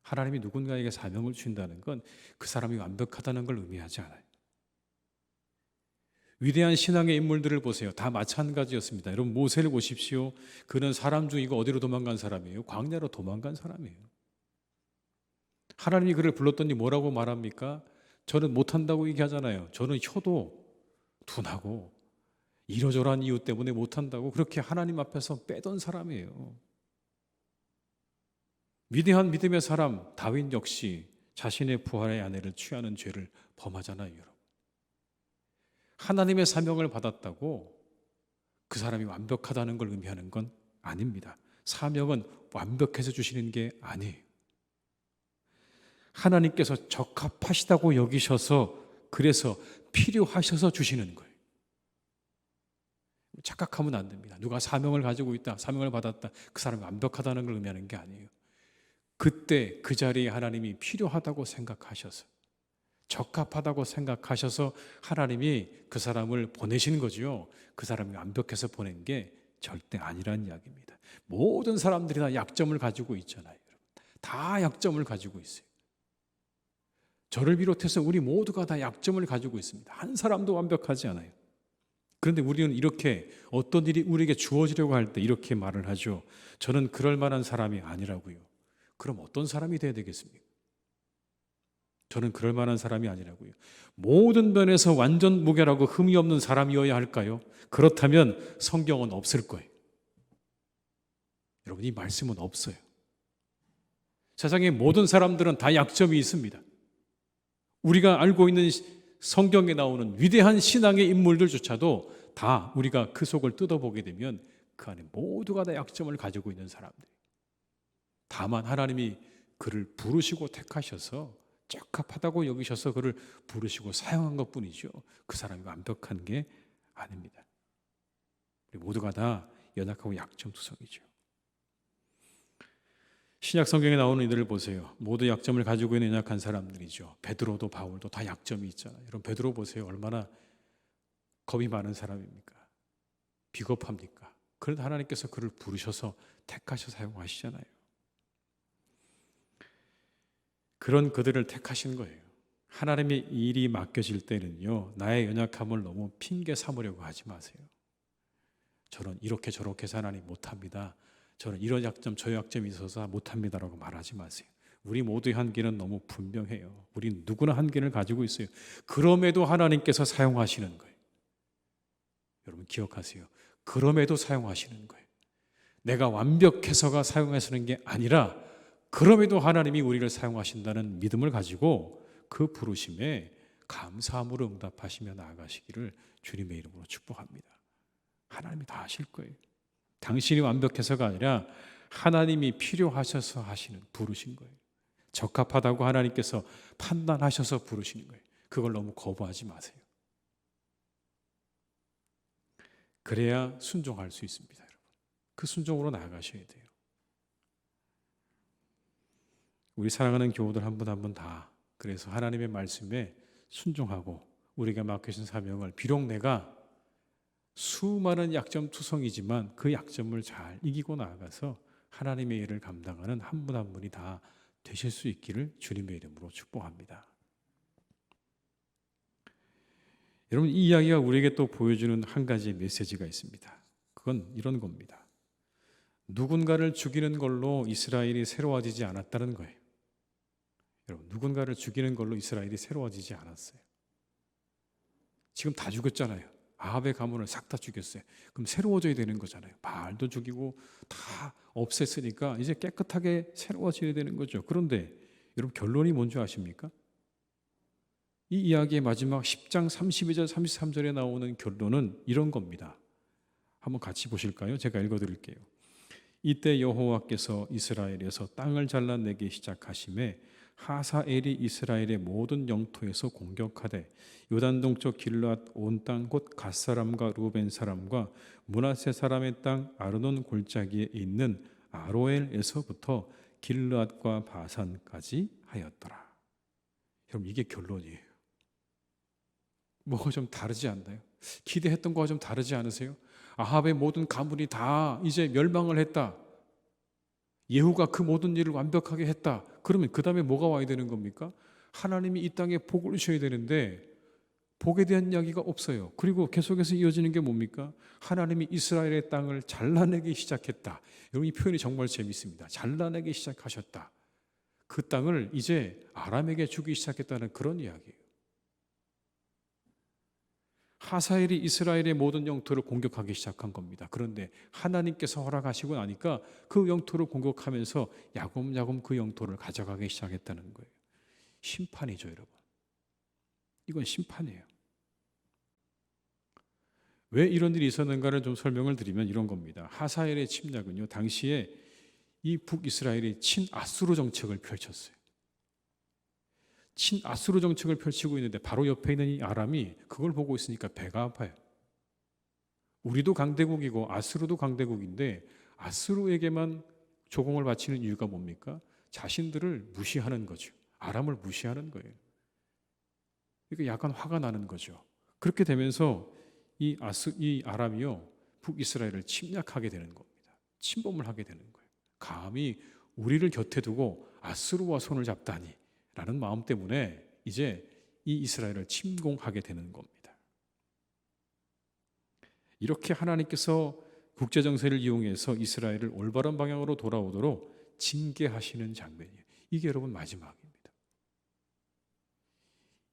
하나님이 누군가에게 사명을 주신다는 건 그 사람이 완벽하다는 걸 의미하지 않아요. 위대한 신앙의 인물들을 보세요. 다 마찬가지였습니다. 여러분, 모세를 보십시오. 그는 사람 중이고 어디로 도망간 사람이에요? 광야로 도망간 사람이에요. 하나님이 그를 불렀더니 뭐라고 말합니까? 저는 못한다고 얘기하잖아요. 저는 효도 둔하고 이러저러한 이유 때문에 못한다고 그렇게 하나님 앞에서 빼던 사람이에요. 위대한 믿음의 사람 다윗 역시 자신의 부활의 아내를 취하는 죄를 범하잖아요, 여러분. 하나님의 사명을 받았다고 그 사람이 완벽하다는 걸 의미하는 건 아닙니다. 사명은 완벽해서 주시는 게 아니에요. 하나님께서 적합하시다고 여기셔서, 그래서 필요하셔서 주시는 거예요. 착각하면 안 됩니다. 누가 사명을 가지고 있다, 사명을 받았다, 그 사람이 완벽하다는 걸 의미하는 게 아니에요. 그때 그 자리에 하나님이 필요하다고 생각하셔서, 적합하다고 생각하셔서 하나님이 그 사람을 보내신 거죠. 그 사람이 완벽해서 보낸 게 절대 아니란 이야기입니다. 모든 사람들이 다 약점을 가지고 있잖아요. 다 약점을 가지고 있어요. 저를 비롯해서 우리 모두가 다 약점을 가지고 있습니다. 한 사람도 완벽하지 않아요. 그런데 우리는 이렇게 어떤 일이 우리에게 주어지려고 할 때 이렇게 말을 하죠. 저는 그럴 만한 사람이 아니라고요. 그럼 어떤 사람이 돼야 되겠습니까? 저는 그럴 만한 사람이 아니라고요. 모든 면에서 완전 무결하고 흠이 없는 사람이어야 할까요? 그렇다면 성경은 없을 거예요. 여러분, 이 말씀은 없어요. 세상의 모든 사람들은 다 약점이 있습니다. 우리가 알고 있는 성경에 나오는 위대한 신앙의 인물들조차도 다 우리가 그 속을 뜯어보게 되면 그 안에 모두가 다 약점을 가지고 있는 사람들. 다만 하나님이 그를 부르시고 택하셔서 적합하다고 여기셔서 그를 부르시고 사용한 것뿐이죠. 그 사람이 완벽한 게 아닙니다. 우리 모두가 다 연약하고 약점투성이죠. 신약 성경에 나오는 이들을 보세요. 모두 약점을 가지고 있는 연약한 사람들이죠. 베드로도 바울도 다 약점이 있잖아요. 여러분 베드로 보세요. 얼마나 겁이 많은 사람입니까? 비겁합니까? 그런데 하나님께서 그를 부르셔서 택하셔 사용하시잖아요. 그런 그들을 택하신 거예요. 하나님의 일이 맡겨질 때는요, 나의 연약함을 너무 핑계 삼으려고 하지 마세요. 저는 이렇게 저렇게 해서 하나님 못합니다. 저는 이런 약점 저 약점이 있어서 못합니다라고 말하지 마세요. 우리 모두의 한계는 너무 분명해요. 우리 누구나 한계를 가지고 있어요. 그럼에도 하나님께서 사용하시는 거예요. 여러분 기억하세요. 그럼에도 사용하시는 거예요. 내가 완벽해서가 사용하시는 게 아니라 그럼에도 하나님이 우리를 사용하신다는 믿음을 가지고 그 부르심에 감사함으로 응답하시며 나아가시기를 주님의 이름으로 축복합니다. 하나님이 다 하실 거예요. 당신이 완벽해서가 아니라 하나님이 필요하셔서 하시는 부르신 거예요. 적합하다고 하나님께서 판단하셔서 부르시는 거예요. 그걸 너무 거부하지 마세요. 그래야 순종할 수 있습니다, 여러분. 그 순종으로 나아가셔야 돼요. 우리 사랑하는 교우들 한 분 한 분 다 그래서 하나님의 말씀에 순종하고 우리가 맡겨진 사명을 비록 내가 수많은 약점투성이지만 그 약점을 잘 이기고 나아가서 하나님의 일을 감당하는 한 분 한 분이 다 되실 수 있기를 주님의 이름으로 축복합니다. 여러분 이 이야기가 우리에게 또 보여주는 한 가지 메시지가 있습니다. 그건 이런 겁니다. 누군가를 죽이는 걸로 이스라엘이 새로워지지 않았다는 거예요. 여러분 누군가를 죽이는 걸로 이스라엘이 새로워지지 않았어요. 지금 다 죽였잖아요. 아합의 가문을 싹 다 죽였어요. 그럼 새로워져야 되는 거잖아요. 바알도 죽이고 다 없앴으니까 이제 깨끗하게 새로워져야 되는 거죠. 그런데 여러분 결론이 뭔지 아십니까? 이 이야기의 마지막 10장 32절 33절에 나오는 결론은 이런 겁니다. 한번 같이 보실까요? 제가 읽어드릴게요. 이때 여호와께서 이스라엘에서 땅을 잘라내기 시작하심에 하사엘이 이스라엘의 모든 영토에서 공격하되 요단 동쪽 길르앗 온 땅 곧 갓 사람과 루벤 사람과 므낫세 사람의 땅 아르논 골짜기에 있는 아로엘에서부터 길르앗과 바산까지 하였더라. 여러분 이게 결론이에요. 뭐가 좀 다르지 않나요? 기대했던 거와 좀 다르지 않으세요? 아합의 모든 가문이 다 이제 멸망을 했다. 예후가 그 모든 일을 완벽하게 했다. 그러면 그 다음에 뭐가 와야 되는 겁니까? 하나님이 이 땅에 복을 주셔야 되는데 복에 대한 이야기가 없어요. 그리고 계속해서 이어지는 게 뭡니까? 하나님이 이스라엘의 땅을 잘라내기 시작했다. 여러분 이 표현이 정말 재밌습니다. 잘라내기 시작하셨다. 그 땅을 이제 아람에게 주기 시작했다는 그런 이야기예요. 하사엘이 이스라엘의 모든 영토를 공격하기 시작한 겁니다. 그런데 하나님께서 허락하시고 나니까 그 영토를 공격하면서 야곱야곱 그 영토를 가져가기 시작했다는 거예요. 심판이죠, 여러분. 이건 심판이에요. 왜 이런 일이 있었는가를 좀 설명을 드리면 이런 겁니다. 하사엘의 침략은요, 당시에 이 북이스라엘이 친아수르 정책을 펼쳤어요. 친아수르 정책을 펼치고 있는데 바로 옆에 있는 이 아람이 그걸 보고 있으니까 배가 아파요. 우리도 강대국이고 아수르도 강대국인데 아수르에게만 조공을 바치는 이유가 뭡니까? 자신들을 무시하는 거죠. 아람을 무시하는 거예요. 그러니까 약간 화가 나는 거죠. 그렇게 되면서 이 아람이요 북이스라엘을 침략하게 되는 겁니다. 침범을 하게 되는 거예요. 감히 우리를 곁에 두고 아수르와 손을 잡다니 라는 마음 때문에 이제 이 이스라엘을 침공하게 되는 겁니다. 이렇게 하나님께서 국제정세를 이용해서 이스라엘을 올바른 방향으로 돌아오도록 징계하시는 장면이에요. 이게 여러분 마지막입니다.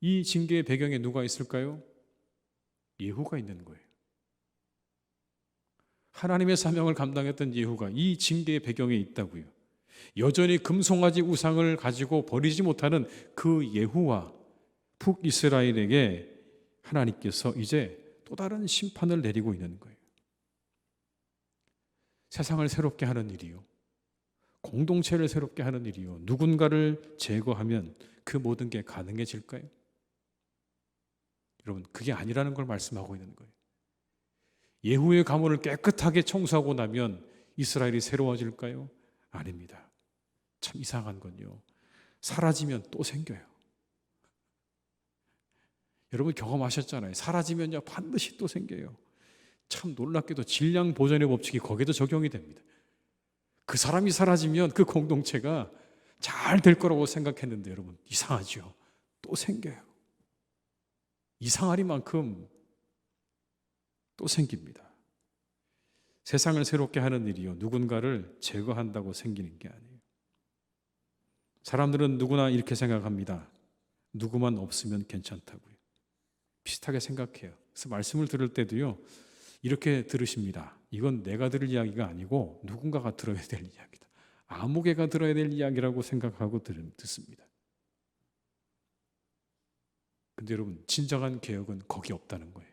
이 징계의 배경에 누가 있을까요? 예후가 있는 거예요. 하나님의 사명을 감당했던 예후가 이 징계의 배경에 있다고요. 여전히 금송아지 우상을 가지고 버리지 못하는 그 예후와 북이스라엘에게 하나님께서 이제 또 다른 심판을 내리고 있는 거예요. 세상을 새롭게 하는 일이요, 공동체를 새롭게 하는 일이요, 누군가를 제거하면 그 모든 게 가능해질까요? 여러분, 그게 아니라는 걸 말씀하고 있는 거예요. 예후의 가문을 깨끗하게 청소하고 나면 이스라엘이 새로워질까요? 아닙니다. 참 이상한 건요, 사라지면 또 생겨요. 여러분 경험하셨잖아요. 사라지면요 반드시 또 생겨요. 참 놀랍게도 질량 보존의 법칙이 거기에도 적용이 됩니다. 그 사람이 사라지면 그 공동체가 잘 될 거라고 생각했는데 여러분 이상하죠. 또 생겨요. 이상하리만큼 또 생깁니다. 세상을 새롭게 하는 일이요, 누군가를 제거한다고 생기는 게 아니에요. 사람들은 누구나 이렇게 생각합니다. 누구만 없으면 괜찮다고요. 비슷하게 생각해요. 그래서 말씀을 들을 때도요, 이렇게 들으십니다. 이건 내가 들을 이야기가 아니고 누군가가 들어야 될 이야기다. 아무개가 들어야 될 이야기라고 생각하고 듣습니다. 근데 여러분, 진정한 개혁은 거기 없다는 거예요.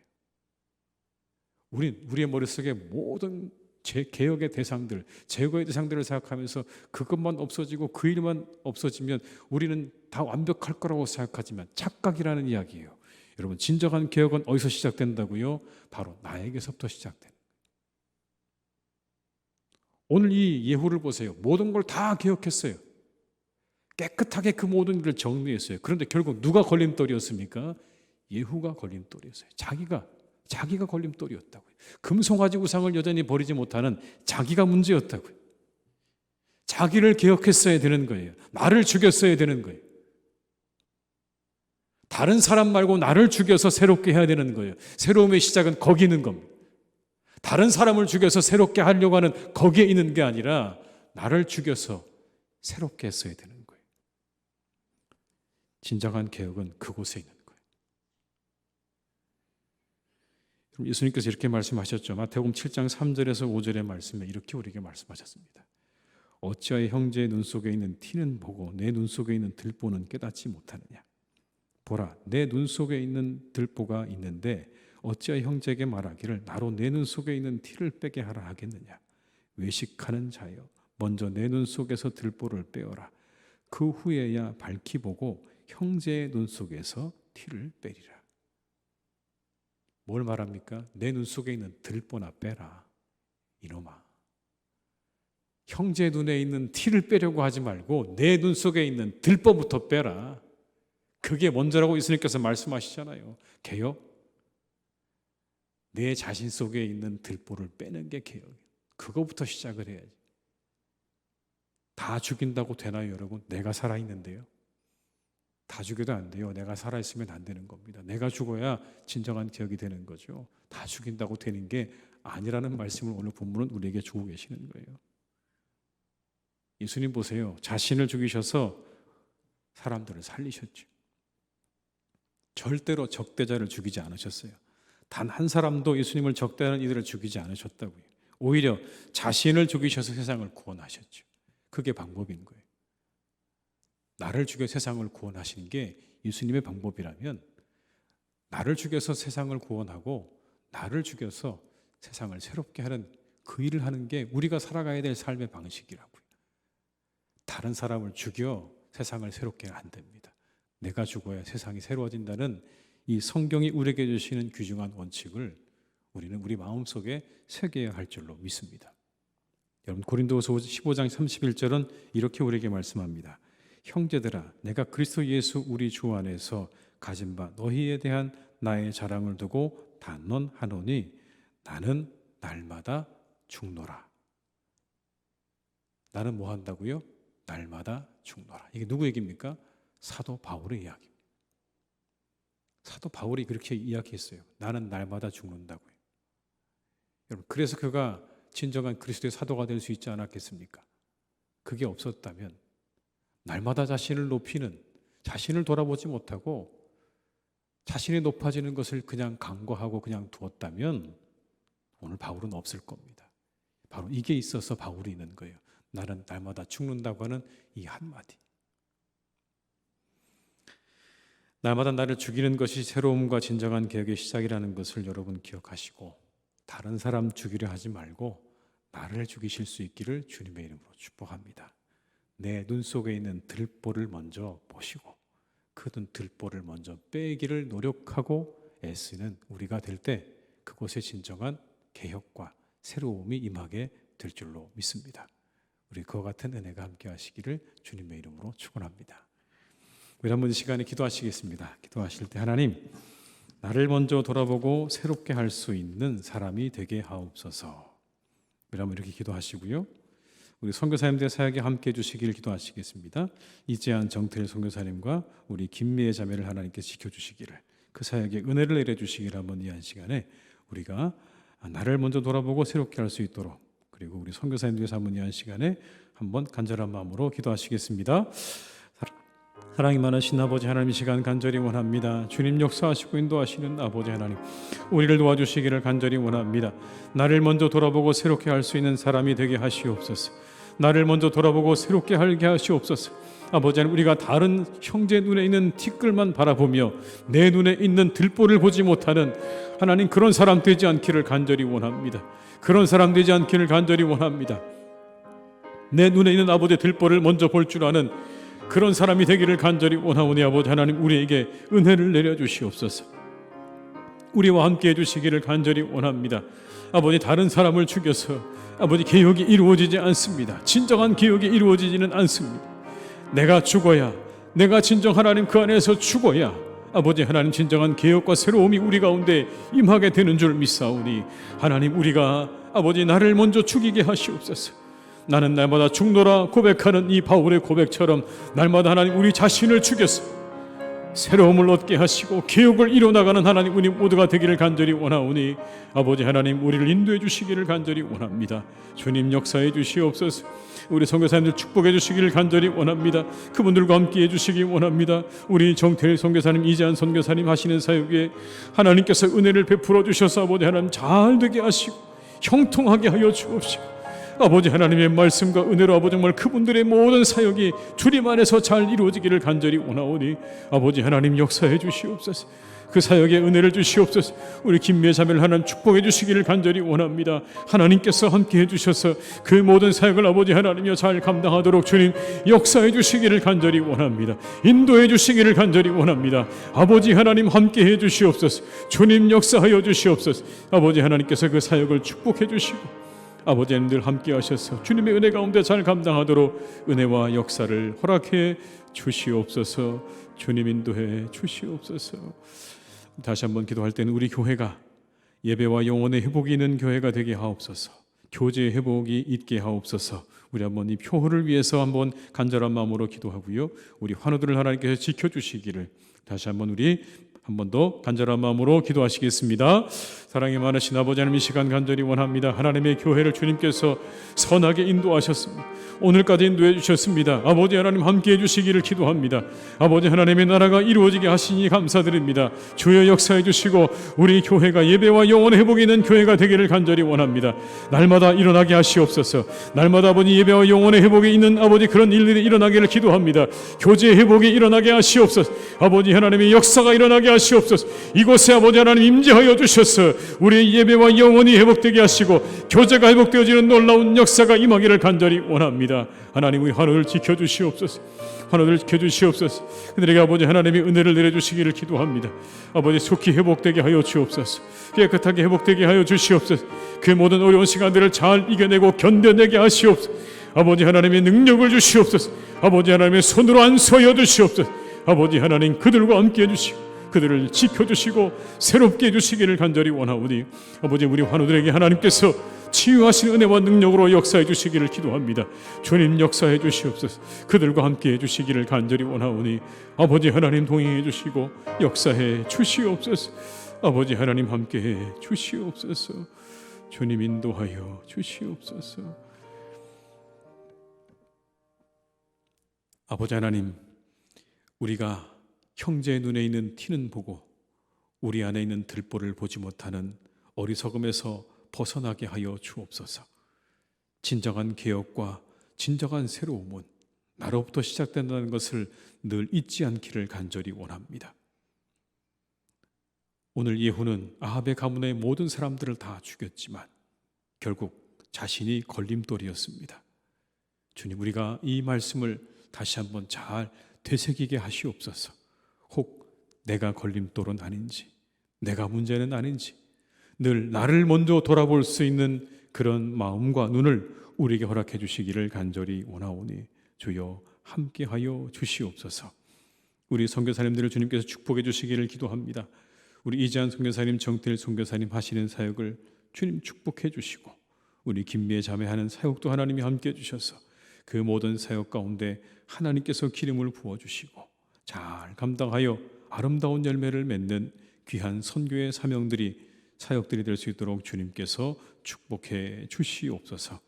우리의 머릿속에 모든 개혁의 대상들, 제거의 대상들을 생각하면서 그것만 없어지고 그 일만 없어지면 우리는 다 완벽할 거라고 생각하지만 착각이라는 이야기예요. 여러분, 진정한 개혁은 어디서 시작된다고요? 바로 나에게서부터 시작돼요. 오늘 이 예후를 보세요. 모든 걸 다 개혁했어요. 깨끗하게 그 모든 일을 정리했어요. 그런데 결국 누가 걸림돌이었습니까? 예후가 걸림돌이었어요. 자기가 걸림돌이었다고요. 금송아지 우상을 여전히 버리지 못하는 자기가 문제였다고요. 자기를 개혁했어야 되는 거예요. 나를 죽였어야 되는 거예요. 다른 사람 말고 나를 죽여서 새롭게 해야 되는 거예요. 새로움의 시작은 거기 있는 겁니다. 다른 사람을 죽여서 새롭게 하려고 하는 거기에 있는 게 아니라 나를 죽여서 새롭게 했어야 되는 거예요. 진정한 개혁은 그곳에 있는 거예요. 예수님께서 이렇게 말씀하셨죠. 마태복음 7장 3절에서 5절의 말씀에 이렇게 우리에게 말씀하셨습니다. 어찌하여 형제의 눈 속에 있는 티는 보고 내 눈 속에 있는 들보는 깨닫지 못하느냐. 보라, 내 눈 속에 있는 들보가 있는데 어찌하여 형제에게 말하기를 나로 내 눈 속에 있는 티를 빼게 하라 하겠느냐. 외식하는 자여, 먼저 내 눈 속에서 들보를 빼어라. 그 후에야 밝히 보고 형제의 눈 속에서 티를 빼리라. 뭘 말합니까? 내 눈 속에 있는 들보나 빼라. 이놈아, 형제 눈에 있는 티를 빼려고 하지 말고 내 눈 속에 있는 들보부터 빼라. 그게 먼저라고 예수님께서 말씀하시잖아요. 개혁? 내 자신 속에 있는 들보를 빼는 게 개혁이에요. 그거부터 시작을 해야지. 다 죽인다고 되나요, 여러분? 내가 살아있는데요. 다 죽여도 안 돼요. 내가 살아있으면 안 되는 겁니다. 내가 죽어야 진정한 개혁이 되는 거죠. 다 죽인다고 되는 게 아니라는 말씀을 오늘 본문은 우리에게 주고 계시는 거예요. 예수님 보세요. 자신을 죽이셔서 사람들을 살리셨죠. 절대로 적대자를 죽이지 않으셨어요. 단 한 사람도 예수님을 적대하는 이들을 죽이지 않으셨다고요. 오히려 자신을 죽이셔서 세상을 구원하셨죠. 그게 방법인 거예요. 나를 죽여 세상을 구원하시는 게 예수님의 방법이라면 나를 죽여서 세상을 구원하고 나를 죽여서 세상을 새롭게 하는 그 일을 하는 게 우리가 살아가야 될 삶의 방식이라고요. 다른 사람을 죽여 세상을 새롭게 안 됩니다. 내가 죽어야 세상이 새로워진다는 이 성경이 우리에게 주시는 귀중한 원칙을 우리는 우리 마음속에 새겨야 할 줄로 믿습니다. 여러분, 고린도후서 15장 31절은 이렇게 우리에게 말씀합니다. 형제들아, 내가 그리스도 예수 우리 주 안에서 가진 바 너희에 대한 나의 자랑을 두고 단언하노니 나는 날마다 죽노라. 나는 뭐 한다고요? 날마다 죽노라. 이게 누구 얘기입니까? 사도 바울의 이야기입니다. 사도 바울이 그렇게 이야기했어요. 나는 날마다 죽는다고요. 여러분, 그래서 그가 진정한 그리스도의 사도가 될 수 있지 않았겠습니까? 그게 없었다면 날마다 자신을 높이는, 자신을 돌아보지 못하고 자신이 높아지는 것을 그냥 간과하고 그냥 두었다면 오늘 바울은 없을 겁니다. 바로 이게 있어서 바울이 있는 거예요. 나는 날마다 죽는다고 하는 이 한마디. 날마다 나를 죽이는 것이 새로움과 진정한 개혁의 시작이라는 것을 여러분 기억하시고 다른 사람 죽이려 하지 말고 나를 죽이실 수 있기를 주님의 이름으로 축복합니다. 내 눈 속에 있는 들보를 먼저 보시고 그 들보를 먼저 빼기를 노력하고 애쓰는 우리가 될 때 그곳에 진정한 개혁과 새로움이 임하게 될 줄로 믿습니다. 우리 그와 같은 은혜가 함께 하시기를 주님의 이름으로 축원합니다. 우리 한번 이 시간에 기도하시겠습니다. 기도하실 때 하나님, 나를 먼저 돌아보고 새롭게 할 수 있는 사람이 되게 하옵소서. 우리 한번 이렇게 기도하시고요. 우리 선교사님들 사역에 함께 해주시길 기도하시겠습니다. 이재한 정태일 선교사님과 우리 김미애 자매를 하나님께서 지켜주시기를, 그 사역에 은혜를 내려주시기를 한번 이 한 시간에 우리가 나를 먼저 돌아보고 새롭게 할 수 있도록, 그리고 우리 선교사님들께서 한번 이 한 시간에 한번 간절한 마음으로 기도하시겠습니다. 사랑이 많으신 아버지 하나님, 이 시간 간절히 원합니다. 주님 역사하시고 인도하시는 아버지 하나님, 우리를 도와주시기를 간절히 원합니다. 나를 먼저 돌아보고 새롭게 할 수 있는 사람이 되게 하시옵소서. 나를 먼저 돌아보고 새롭게 하게 하시옵소서. 아버지 하나님, 우리가 다른 형제 눈에 있는 티끌만 바라보며 내 눈에 있는 들보를 보지 못하는 하나님, 그런 사람 되지 않기를 간절히 원합니다. 그런 사람 되지 않기를 간절히 원합니다. 내 눈에 있는 아버지의 들보를 먼저 볼 줄 아는 그런 사람이 되기를 간절히 원하오니 아버지 하나님, 우리에게 은혜를 내려주시옵소서. 우리와 함께 해주시기를 간절히 원합니다. 아버지, 다른 사람을 죽여서 아버지 개혁이 이루어지지 않습니다. 진정한 개혁이 이루어지지는 않습니다. 내가 죽어야, 내가 진정 하나님 그 안에서 죽어야 아버지 하나님 진정한 개혁과 새로움이 우리 가운데 임하게 되는 줄 믿사오니 하나님, 우리가 아버지 나를 먼저 죽이게 하시옵소서. 나는 날마다 죽노라 고백하는 이 바울의 고백처럼 날마다 하나님 우리 자신을 죽여서 새로움을 얻게 하시고 개혁을 이뤄나가는 하나님 우리 모두가 되기를 간절히 원하오니 아버지 하나님, 우리를 인도해 주시기를 간절히 원합니다. 주님 역사해 주시옵소서. 우리 선교사님들 축복해 주시기를 간절히 원합니다. 그분들과 함께 해주시기 원합니다. 우리 정태일 선교사님, 이재한 선교사님 하시는 사역에 하나님께서 은혜를 베풀어 주셔서 아버지 하나님 잘 되게 하시고 형통하게 하여 주옵시고 아버지 하나님의 말씀과 은혜로 아버지 정말 그분들의 모든 사역이 주님 안에서 잘 이루어지기를 간절히 원하오니 아버지 하나님 역사해 주시옵소서. 그 사역에 은혜를 주시옵소서. 우리 김미애 자매를 하나님 축복해 주시기를 간절히 원합니다. 하나님께서 함께 해주셔서 그 모든 사역을 아버지 하나님이여 잘 감당하도록 주님 역사해 주시기를 간절히 원합니다. 인도해 주시기를 간절히 원합니다. 아버지 하나님 함께 해 주시옵소서. 주님 역사하여 주시옵소서. 아버지 하나님께서 그 사역을 축복해 주시고 아버지 하나님들 함께 하셔서 주님의 은혜 가운데 잘 감당하도록 은혜와 역사를 허락해 주시옵소서. 주님 인도해 주시옵소서. 다시 한번 기도할 때는 우리 교회가 예배와 영혼의 회복이 있는 교회가 되게 하옵소서. 교제의 회복이 있게 하옵소서. 우리 한번 이 교회를 위해서 한번 간절한 마음으로 기도하고요. 우리 환우들을 하나님께서 지켜주시기를 다시 한번 우리 한 번 더 간절한 마음으로 기도하시겠습니다. 사랑이 많으신 아버지 하나님, 이 시간 간절히 원합니다. 하나님의 교회를 주님께서 선하게 인도하셨습니다. 오늘까지 인도해 주셨습니다. 아버지 하나님 함께해 주시기를 기도합니다. 아버지 하나님의 나라가 이루어지게 하시니 감사드립니다. 주여 역사해 주시고 우리 교회가 예배와 영혼의 회복이 있는 교회가 되기를 간절히 원합니다. 날마다 일어나게 하시옵소서. 날마다 아버지 예배와 영혼의 회복이 있는 아버지 그런 일들이 일어나기를 기도합니다. 교제의 회복이 일어나게 하시옵소서. 아버지 하나님의 역사가 일어나게 하시옵소서. 이곳에 아버지 하나님 임재하여 주셔서 우리의 예배와 영혼이 회복되게 하시고 교제가 회복되어지는 놀라운 역사가 임하기를 간절히 원합니다. 하나님, 우리 환우를 지켜주시옵소서. 환우를 지켜주시옵소서. 그들에게 아버지 하나님의 은혜를 내려주시기를 기도합니다. 아버지 속히 회복되게 하여 주옵소서. 깨끗하게 회복되게 하여 주시옵소서. 그 모든 어려운 시간들을 잘 이겨내고 견뎌내게 하시옵소서. 아버지 하나님의 능력을 주시옵소서. 아버지 하나님의 손으로 안수하여 주시옵소서. 아버지 하나님, 그들과 함께 해주시고 그들을 지켜주시고 새롭게 해주시기를 간절히 원하오니 아버지 우리 환우들에게 하나님께서 치유하신 은혜와 능력으로 역사해 주시기를 기도합니다. 주님 역사해 주시옵소서. 그들과 함께 해주시기를 간절히 원하오니 아버지 하나님 동행해 주시고 역사해 주시옵소서. 아버지 하나님 함께해 주시옵소서. 주님 인도하여 주시옵소서. 아버지 하나님, 우리가 형제의 눈에 있는 티는 보고 우리 안에 있는 들보를 보지 못하는 어리석음에서 벗어나게 하여 주옵소서. 진정한 개혁과 진정한 새로움은 나로부터 시작된다는 것을 늘 잊지 않기를 간절히 원합니다. 오늘 예후는 아합의 가문의 모든 사람들을 다 죽였지만 결국 자신이 걸림돌이었습니다. 주님, 우리가 이 말씀을 다시 한번 잘 되새기게 하시옵소서. 혹 내가 걸림돌은 아닌지, 내가 문제는 아닌지, 늘 나를 먼저 돌아볼 수 있는 그런 마음과 눈을 우리에게 허락해 주시기를 간절히 원하오니 주여 함께하여 주시옵소서. 우리 선교사님들을 주님께서 축복해 주시기를 기도합니다. 우리 이재한 선교사님, 정태일 선교사님 하시는 사역을 주님 축복해 주시고, 우리 김미애 자매하는 사역도 하나님이 함께해 주셔서 그 모든 사역 가운데 하나님께서 기름을 부어주시고 잘 감당하여 아름다운 열매를 맺는 귀한 선교의 사명들이, 사역들이 될 수 있도록 주님께서 축복해 주시옵소서.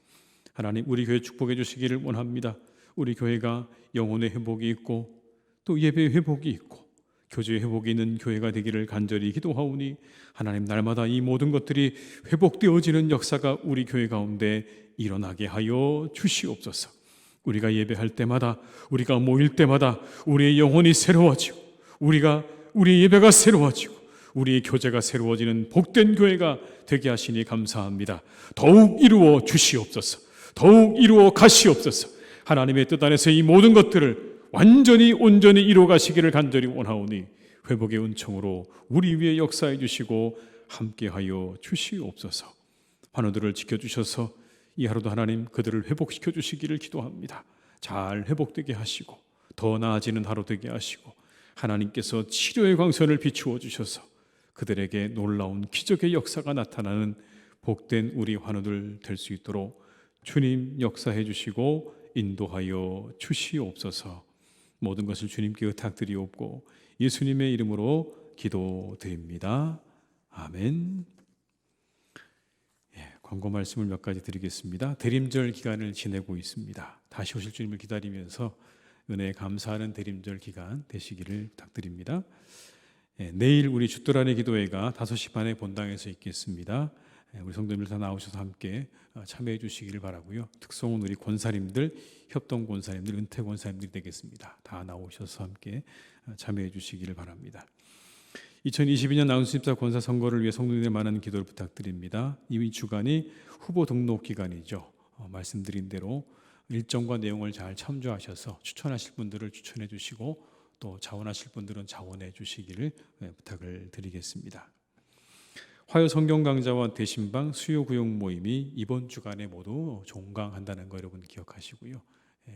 하나님, 우리 교회 축복해 주시기를 원합니다. 우리 교회가 영혼의 회복이 있고 또 예배의 회복이 있고 교제의 회복이 있는 교회가 되기를 간절히 기도하오니 하나님, 날마다 이 모든 것들이 회복되어지는 역사가 우리 교회 가운데 일어나게 하여 주시옵소서. 우리가 예배할 때마다, 우리가 모일 때마다 우리의 영혼이 새로워지고 우리의 예배가 새로워지고 우리의 교제가 새로워지는 복된 교회가 되게 하시니 감사합니다. 더욱 이루어 주시옵소서. 더욱 이루어 가시옵소서. 하나님의 뜻 안에서 이 모든 것들을 완전히 온전히 이루어 가시기를 간절히 원하오니 회복의 은총으로 우리 위에 역사해 주시고 함께하여 주시옵소서. 환우들을 지켜주셔서 이 하루도 하나님 그들을 회복시켜 주시기를 기도합니다. 잘 회복되게 하시고 더 나아지는 하루 되게 하시고 하나님께서 치료의 광선을 비추어 주셔서 그들에게 놀라운 기적의 역사가 나타나는 복된 우리 환우들 될 수 있도록 주님 역사해 주시고 인도하여 주시옵소서. 모든 것을 주님께 의탁드리옵고 예수님의 이름으로 기도드립니다. 아멘. 광고 말씀을 몇 가지 드리겠습니다. 대림절 기간을 지내고 있습니다. 다시 오실 주님을 기다리면서 은혜에 감사하는 대림절 기간 되시기를 부탁드립니다. 내일 우리 주도란의 기도회가 5시 반에 본당에서 있겠습니다. 우리 성도님들 다 나오셔서 함께 참여해 주시기를 바라고요. 특성은 우리 권사님들, 협동 권사님들, 은퇴 권사님들이 되겠습니다. 다 나오셔서 함께 참여해 주시기를 바랍니다. 2022년 나운수집사 권사 선거를 위해 성도님들의 많은 기도를 부탁드립니다. 이 주간이 후보 등록 기간이죠. 말씀드린 대로 일정과 내용을 잘 참조하셔서 추천하실 분들을 추천해 주시고 또 자원하실 분들은 자원해 주시기를 부탁을 드리겠습니다. 화요 성경 강좌와 대신방 수요 구역 모임이 이번 주간에 모두 종강한다는 거 여러분 기억하시고요.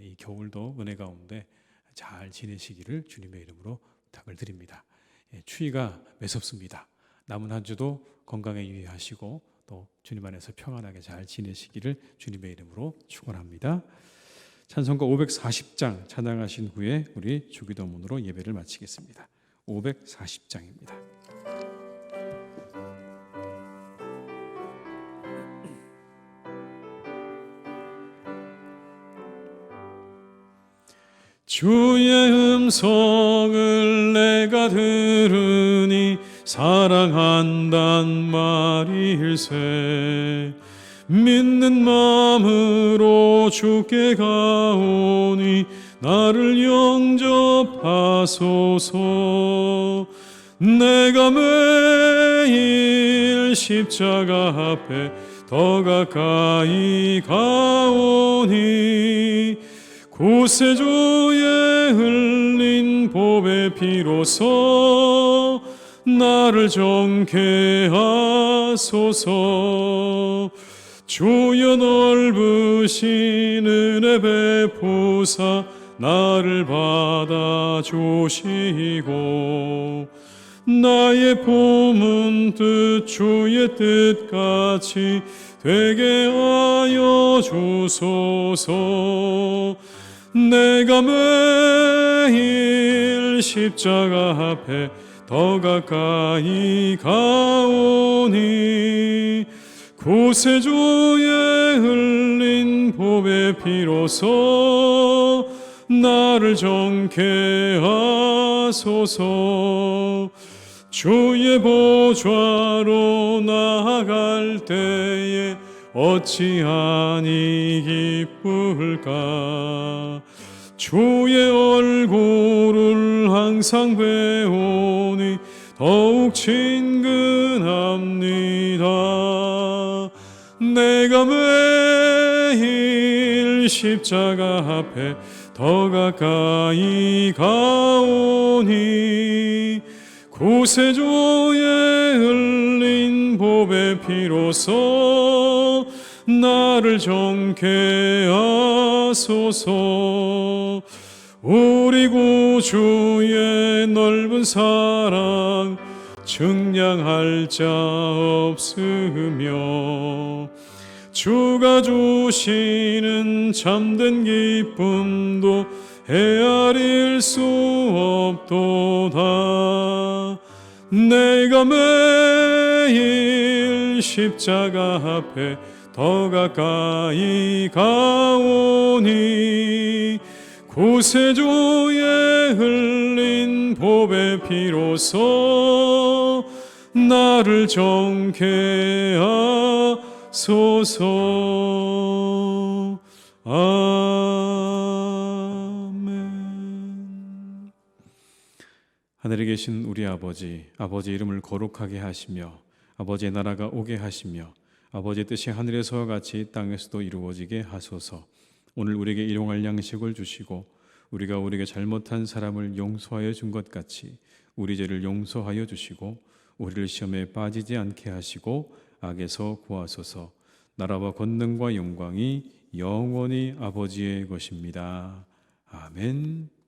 이 겨울도 은혜 가운데 잘 지내시기를 주님의 이름으로 부탁을 드립니다. 추위가 매섭습니다. 남은 한 주도 건강에 유의하시고 또 주님 안에서 평안하게 잘 지내시기를 주님의 이름으로 축원합니다. 찬송가 540장 찬양하신 후에 우리 주기도문으로 예배를 마치겠습니다. 540장입니다. 주의 음성을 내가 들으니 사랑한단 말일세. 믿는 마음으로 주께 가오니 나를 영접하소서. 내가 매일 십자가 앞에 더 가까이 가오니 구세주의 흘린 보배 피로써 나를 정케 하소서. 주여 넓으신 은혜 베푸사 나를 받아주시고 나의 품은 뜻 주의 뜻같이 되게 하여 주소서. 내가 매일 십자가 앞에 더 가까이 가오니 구세주의 흘린 보배 피로써 나를 정케 하소서. 주의 보좌로 나아갈 때에 어찌하니 기쁠까. 주의 얼굴을 항상 배우니 더욱 친근합니다. 내가 매일 십자가 앞에 더 가까이 가오니 구세주의 흘린 보배 피로써 나를 정케 하소서. 우리 구주의 넓은 사랑 증량할 자 없으며 주가 주시는 참된 기쁨도 헤아릴 수 없도다. 내가 매일 십자가 앞에 더 가까이 가오니 구세주의 흘린 보배 피로써 나를 정케 하소서. 아멘. 하늘에 계신 우리 아버지, 아버지 이름을 거룩하게 하시며 아버지의 나라가 오게 하시며 아버지의 뜻이 하늘에서와 같이 땅에서도 이루어지게 하소서. 오늘 우리에게 일용할 양식을 주시고 우리가 우리에게 잘못한 사람을 용서하여 준 것 같이 우리 죄를 용서하여 주시고 우리를 시험에 빠지지 않게 하시고 악에서 구하소서. 나라와 권능과 영광이 영원히 아버지의 것입니다. 아멘.